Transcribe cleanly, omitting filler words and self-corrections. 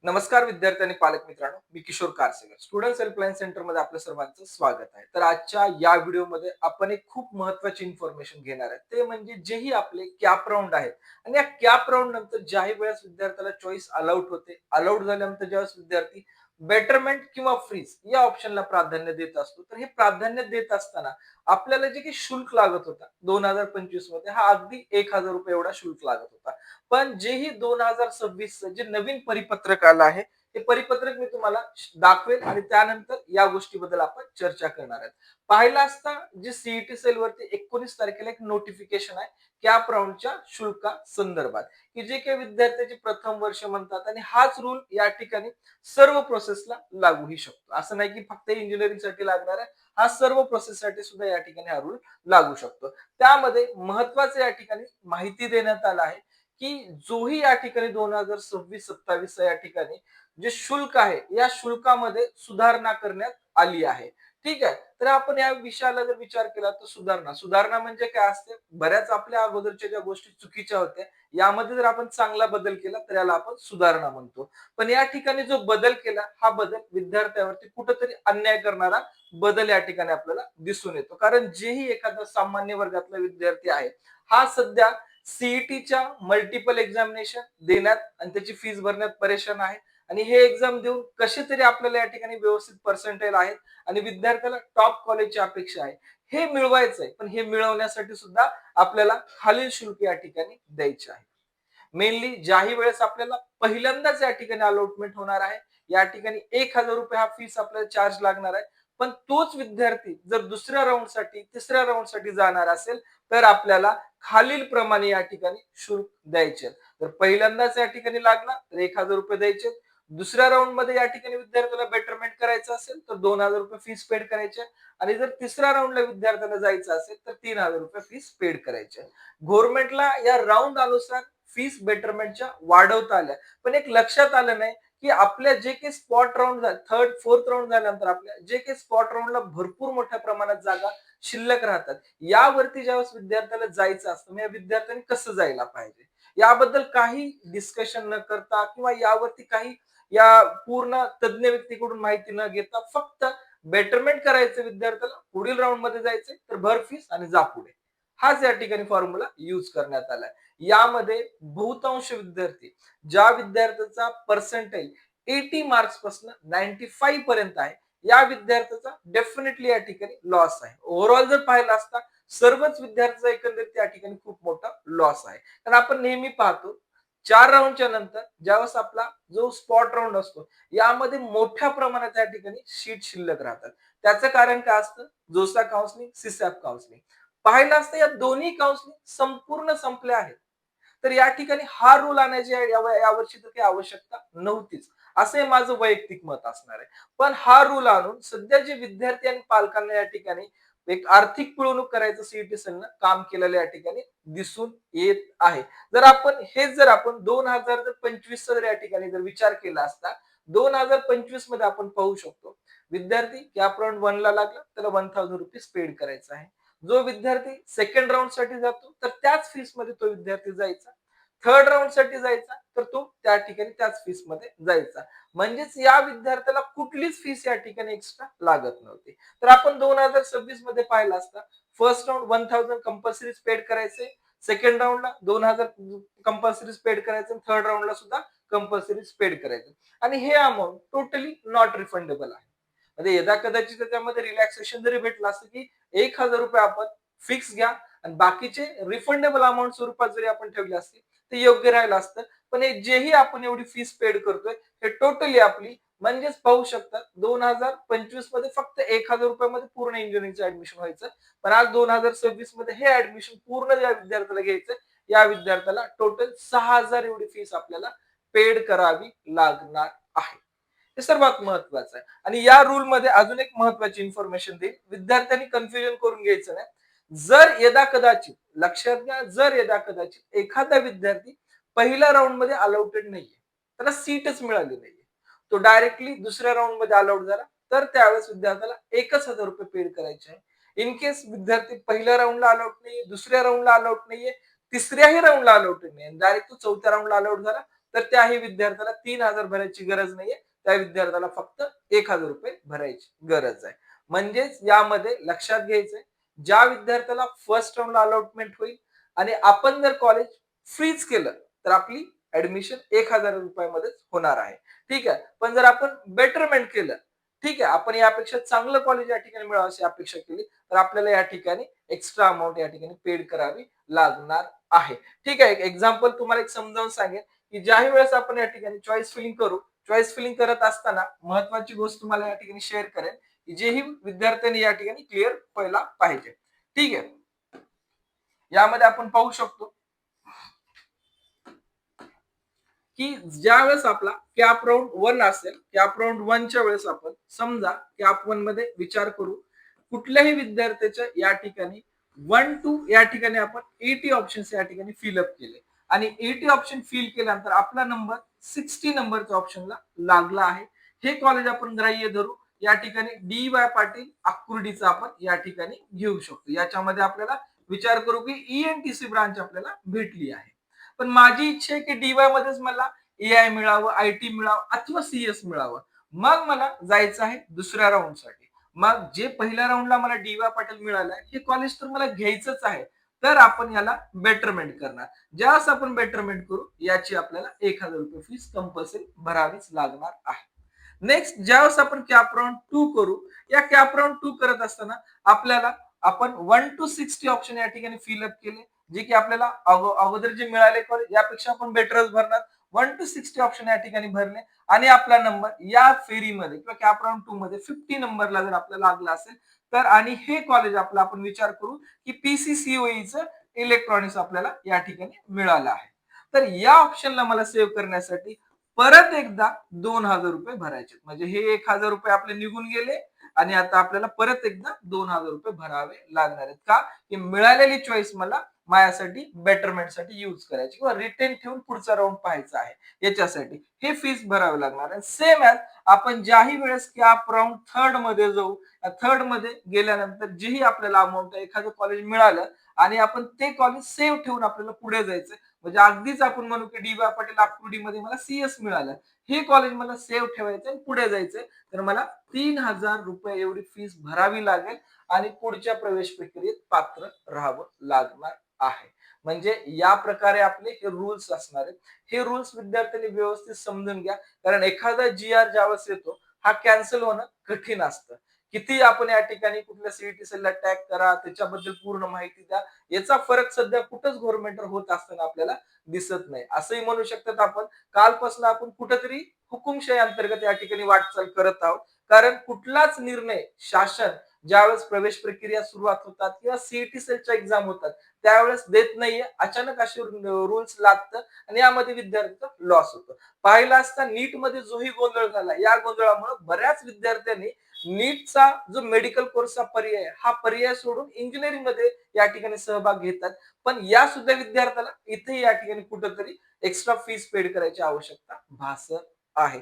नमस्कार विद्यार्थी आणि पालक मित्रांनो, मी किशोर कारसेकर स्टुडंट्स हेल्पलाईन सेंटर मध्ये आपल्या सर्वांचं स्वागत आहे. तर आजच्या या व्हिडिओमध्ये आपण एक खूप महत्त्वाची इन्फॉर्मेशन घेणार आहे. ते म्हणजे जेही आपले कॅप राऊंड आहेत आणि या कॅप राऊंड नंतर ज्याही वेळेस विद्यार्थ्याला चॉईस अलाउड होते, अलाउड झाल्यानंतर ज्यावेळेस विद्यार्थी बेटरमेंट किंवा फ्रीज या ऑप्शनला प्राधान्य देत असतो. तर हे प्राधान्य देत असताना आपल्याला जे काही शुल्क लागत होता 2025 मध्ये हा अगदी 1,000 रुपये एवढा शुल्क लागत होता. पण जेही 2026 जे नवीन परिपत्रक आलं आहे ते परिपत्रक मी तुम्हाला दाखवेल आणि त्यानंतर या गोष्टीबद्दल आपण चर्चा करणार आहोत. पाहिलं असता जे सीईटी सेल वरती 19 तारखेला एक नोटिफिकेशन आहे कॅप राऊंडच्या शुल्का संदर्भात की जे काही विद्यार्थ्याचे प्रथम वर्ष म्हणतात आणि हाच रूल या ठिकाणी सर्व प्रोसेसला लागूही शकतो. असं नाही की फक्त इंजिनिअरिंग साठी लागणार आहे, हा सर्व प्रोसेससाठी सुद्धा या ठिकाणी हा रूल लागू शकतो. त्यामध्ये महत्वाचं या ठिकाणी माहिती देण्यात आलं आहे की जोही या ठिकाणी 2026-27 या ठिकाणी जे शुल्क आहे या शुल्कामध्ये सुधारणा करण्यात आली आहे. ठीक आहे. तर आपण या विषयाला जर विचार केला तर सुधारणा म्हणजे काय असते? बऱ्याच आपल्या अगोदरच्या ज्या गोष्टी चुकीच्या होत्या यामध्ये जर आपण चांगला बदल केला तर याला आपण सुधारणा म्हणतो. पण या ठिकाणी जो बदल केला हा बदल विद्यार्थ्यावरती कुठेतरी अन्याय करणारा बदल या ठिकाणी आपल्याला दिसून येतो. कारण जेही एखादा सामान्य वर्गातला विद्यार्थी आहे हा सध्या सीईटीच्या मल्टिपल एक्झामिनेशन देण्यात आणि त्याची फीस भरण्यात परेशान आहे आणि हे एक्झाम देऊन कसे तरी आपल्याला या ठिकाणी व्यवस्थित पर्सेंटेज आहेत आणि विद्यार्थ्याला टॉप कॉलेजची अपेक्षा आहे. हे मिळवायचंय पण हे मिळवण्यासाठी सुद्धा आपल्याला खालील शुल्क या ठिकाणी द्यायचे आहे. मेनली ज्याही वेळेस आपल्याला पहिल्यांदाच या ठिकाणी अलॉटमेंट होणार आहे या ठिकाणी 1,000 रुपये हा फीस आपल्याला चार्ज लागणार आहे. पण तोच विद्यार्थी जर दुसऱ्या राऊंड साठी तिसऱ्या राऊंड साठी जाणार असेल तर आपल्याला खालील प्रमाणे या ठिकाणी शुल्क द्यायचे. तर पहिल्यांदाच या ठिकाणी लागला तर 1,000 रुपये द्यायचे. दुसऱ्या राऊंड मध्ये या ठिकाणी विद्यार्थ्याला बेटरमेंट करायचं असेल तर 2,000 रुपये फीस पेड करायचे आणि जर तिसऱ्या राऊंडला विद्यार्थ्याला जायचं असेल तर 3,000 रुपये फीस पेड करायचे. गव्हर्नमेंटला या राऊंड अनुसार फीस बेटरमेंटच्या वाढवता आल्या. पण एक लक्षात आलं नाही की आपल्या जे काही spot round third fourth round झाल्यानंतर आपल्या जे काही स्पॉट राऊंडला भरपूर मोठ्या प्रमाणात जागा शिल्लक राहतात. यावरती ज्यावेळेस विद्यार्थ्याला जायचं असतं मग या विद्यार्थ्यांनी कसं जायला पाहिजे याबद्दल काही डिस्कशन न करता किंवा यावरती काही या पूर्ण तज्ञ व्यक्तीकडून माहिती न घेता फक्त बेटरमेंट करायचं विद्यार्थ्याला पुढील राऊंड मध्ये जायचंय तर भर फीस आणि जा पुढे हाच या ठिकाणी फॉर्म्युला यूज करण्यात आलाय. यामध्ये बहुतांश विद्यार्थी ज्या विद्यार्थ्याचा पर्सेंटेज 80 मार्क्स पासून 95 पर्यंत आहे या विद्यार्थ्याचा डेफिनेटली या ठिकाणी लॉस आहे. ओव्हरऑल जर पाहिलं असता सर्वच विद्यार्थ्यांचा एकंदरीत या ठिकाणी खूप मोठा लॉस आहे. कारण आपण नेहमी पाहतो 4 राऊंडच्या नंतर ज्यावेळेस आपला जो स्पॉट राऊंड असतो यामध्ये मोठ्या प्रमाणात या ठिकाणी शीट शिल्लक राहतात. त्याचं कारण काय असतं? जोसा काउन्सिलिंग, सीसॅप काउन्सिलिंग. पाहिलं असतं या दोन्ही काउन्सिलिंग संपूर्ण संपल्या आहेत. तर या ठिकाणी हा रूल आणायची यावर्षी तर काही आवश्यकता नव्हतीच. असं माझं वैयक्तिक मत असणार आहे. पण हा रूल आणून सध्या जे विद्यार्थी आणि पालकांना या ठिकाणी एक आर्थिक पिळवणूक करायचं सीईटी सेलनं काम केलेलं या ठिकाणी दिसून येत आहे. जर आपण 2025 जर या ठिकाणी जर विचार केला असता 2025 मध्ये आपण पाहू शकतो विद्यार्थी कॅप राऊंड 1 ला लागला त्याला 1,000 रुपये पेड करायचा आहे. जो विद्यार्थी सेकंड राऊंड साठी जातो तर त्याच फीस मध्ये तो विद्यार्थी जायचा. थर्ड राऊंड साठी जायचा तर तो त्या ठिकाणी त्याच फीस मध्ये जायचा. म्हणजेच या विद्यार्थ्याला कुठलीच फीस या ठिकाणी एक्स्ट्रा लागत नव्हती. तर आपण 2026 मध्ये पाहिलं असता फर्स्ट राऊंड 1,000 कंपल्सरी पेड करायचे, सेकंड राऊंडला 2,000 कंपल्सरी पेड करायचे, थर्ड राऊंडला सुद्धा कंपल्सरी पेड करायचे आणि हे अमाऊंट टोटली नॉट रिफंडेबल आहे. म्हणजे यदा कदाचित त्याच्यामध्ये रिलॅक्सेशन जरी भेटलं असतं की 1,000 रुपये आपण फिक्स घ्या आणि बाकीचे रिफंडेबल अमाऊंट स्वरूपात जरी आपण ठेवले असते ते योग्य राहिलं असतं. पण हे जेही आपण एवढी फीस पेड करतोय हे टोटली आपली म्हणजेच पाहू शकतात 2025 मध्ये फक्त 1,000 रुपयामध्ये पूर्ण इंजिनिअरिंगचं ऍडमिशन व्हायचं. पण आज 2026 मध्ये हे ऍडमिशन पूर्ण ज्या विद्यार्थ्याला घ्यायचं या विद्यार्थ्याला टोटल 6,000 एवढी फीस आपल्याला पेड करावी लागणार आहे. हे सर्वात महत्वाचं आहे आणि या रूल मध्ये अजून एक महत्वाची इन्फॉर्मेशन देईल. विद्यार्थ्यांनी कन्फ्युजन करून घ्यायचं नाही. जर यदा कदाचित लक्षात घ्या जर यदा कदाचित एखादा विद्यार्थी पहिल्या राऊंड मध्ये अलाउटेड नाहीये त्याला सीटच मिळाली नाहीये तो डायरेक्टली दुसऱ्या राऊंड मध्ये अलाउड झाला तर त्यावेळेस विद्यार्थ्याला 1,000 रुपये पेड करायचे आहे. इन केस विद्यार्थी पहिल्या राऊंडला अलाउड नाहीये, दुसऱ्या राऊंडला अलाउड नाहीये, तिसऱ्याही राऊंडला अलाउड नाहीये, डायरेक्ट तो चौथ्या राऊंडला अलाउड झाला तर त्याही विद्यार्थ्याला 3,000 भरायची गरज नाहीये. त्या विद्यार्थ्याला फक्त 1,000 रुपये भरायची गरज आहे. म्हणजेच यामध्ये लक्षात घ्यायचंय, ज्या विद्यार्थ्याला फर्स्ट राउंडला अलॉटमेंट होईल आणि आपण जर कॉलेज फ्रीज केलं, तर आपली ऍडमिशन 1,000 रुपयामध्येच होणार आहे. ठीक आहे. पण जर आपण बेटरमेंट केलं, ठीक आहे, आपण यापेक्षा चांगलं कॉलेज या ठिकाणी मिळावं अशी अपेक्षा केली, तर आपल्याला या ठिकाणी एक्स्ट्रा अमाउंट या ठिकाणी पेड करावी लागणार आहे. ठीक आहे. एक एक्झाम्पल तुम्हाला एक समजावून सांगेन, की ज्याही वेळेस आपण या ठिकाणी चॉईस फिलिंग करू, चॉईस फिलिंग करत असताना महत्वाची गोष्ट तुम्हाला या ठिकाणी शेअर करेन, की जेही विद्यार्थ्यांनी या ठिकाणी क्लिअर व्हायला पाहिजे. ठीक आहे. यामध्ये आपण पाहू शकतो, की ज्यावेळेस आपला कॅप राउंड 1 असेल, कॅप राउंड 1च्या वेळेस आपण समजा कॅप 1 मध्ये विचार करू, कुठल्याही विद्यार्थ्याच्या या ठिकाणी 1 टू या ठिकाणी आपण 80 ऑप्शन्स या ठिकाणी फिलअप केले आणि 80 ऑप्शन फिल केल्यानंतर आपला नंबर 60 नंबरच्या ऑप्शनला लागला आहे. हे कॉलेज आपण ग्राह्य धरू. या ठिकाणी डी वाय पाटील आकुर्डीचा आपण या ठिकाणी घेऊ शकतो. याच्यामध्ये आपल्याला विचार करू की ईएनटीसी ब्रांच आपल्याला भेटली आहे. पण माझी इच्छा आहे की डीवाय मध्येच मला एआय मिळावं, आयटी मिळावं अथवा सीएस मिळावं. मग मला जायचं आहे दुसऱ्या राऊंडसाठी. मग जे पहिल्या राऊंडला मला डी वाय पाटील मिळालंय, हे कॉलेज तर मला घ्यायचंच आहे. तर आपण याला बेटरमेंट करणार. ज्यावेळेस आपण बेटरमेंट करू, याची आपल्याला 1,000 रुपये फीस कंपल्सरी भरावीच लागणार आहे. नेक्स्ट ज्यावेळेस आपण कॅप राउंड 2 करू, या कॅप राउंड 2 करत असताना आपल्याला आपण 1 टू 60 ऑप्शन या ठिकाणी फिलअप केले, जे की आपल्याला अगोदर जे मिळाले कॉलेज यापेक्षा आपण बेटरच भरणार. 1 टू 60 ऑप्शन या ठिकाणी भरले आणि आपला नंबर या फेरीमध्ये किंवा कॅप राउंड 2 मध्ये 50 नंबरला जर आपल्याला लागला असेल, तर आणि हे कॉलेज आपलं आपण विचार करू की पीसीसीओईचं इलेक्ट्रॉनिक्स आपल्याला या ठिकाणी मिळालं आहे. तर या ऑप्शनला मला सेव्ह करण्यासाठी परत एकदा 2,000 रुपये भरायचे. म्हणजे हे 1,000 रुपये आपले निघून गेले आणि आता आपल्याला परत एकदा 2,000 रुपये भरावे लागणार आहेत. का? की मिळालेली चॉईस मला माझ्यासाठी बेटरमेंटसाठी यूज करायची किंवा रिटेन ठेवून पुढचा राऊंड पाहायचा आहे. याच्यासाठी हे फीस भरावे लागणार आहे. सेम ॲज आपण ज्याही वेळेस कॅप राऊंड 3rd मध्ये जाऊ, 3rd मध्ये गेल्यानंतर जेही आपल्याला अमाऊंट आहे, एखादं कॉलेज मिळालं आणि आपण ते कॉलेज सेव्ह ठेवून आपल्याला पुढे जायचं. म्हणजे अगदीच आपण म्हणू की डी वाय पाटील आकुर्डीमध्ये मला सीएस मिळालं. हे कॉलेज मला सेव्ह ठेवायचं आणि पुढे जायचंय, तर मला 3,000 रुपये एवढी फीस भरावी लागेल आणि पुढच्या प्रवेश प्रक्रियेत पात्र राहावं लागणार आहे. म्हणजे या प्रकारे आपले हे रूल्स असणार आहेत. हे रूल्स विद्यार्थ्यांनी व्यवस्थित समजून घ्या, कारण एखादा जी-आर ज्यावेळेस येतो, हा कॅन्सल होणं कठीण असतं. किती आपण या ठिकाणी कुठल्या सीईटी सेलला टॅग करा, त्याच्याबद्दल पूर्ण माहिती द्या, याचा फरक सध्या कुठंच गव्हर्नमेंटवर होत असताना आपल्याला दिसत नाही. असंही म्हणू शकतात आपण, कालपासून आपण कुठंतरी हुकुमशाही अंतर्गत या ठिकाणी वाटचाल करत आहोत. कारण कुठलाच निर्णय शासन ज्यावेळेस प्रवेश प्रक्रिया सुरुवात होतात किंवा सीईटी सेलच्या एक्झाम होतात, त्यावेळेस देत नाहीये. अचानक असे रूल्स लागतं आणि यामध्ये विद्यार्थ्यांचा लॉस होतो. पाहिला असता नीटमध्ये जोही गोंधळ झाला, या गोंधळामुळे बऱ्याच विद्यार्थ्यांनी नीटचा जो मेडिकल कोर्सचा पर्याय, हा पर्याय सोडून इंजिनिअरिंग मध्ये या ठिकाणी सहभाग घेतात. पण या सुद्धा विद्यार्थ्याला इथे या ठिकाणी कुठंतरी एक्स्ट्रा फीस पेड करायची आवश्यकता भासत आहे.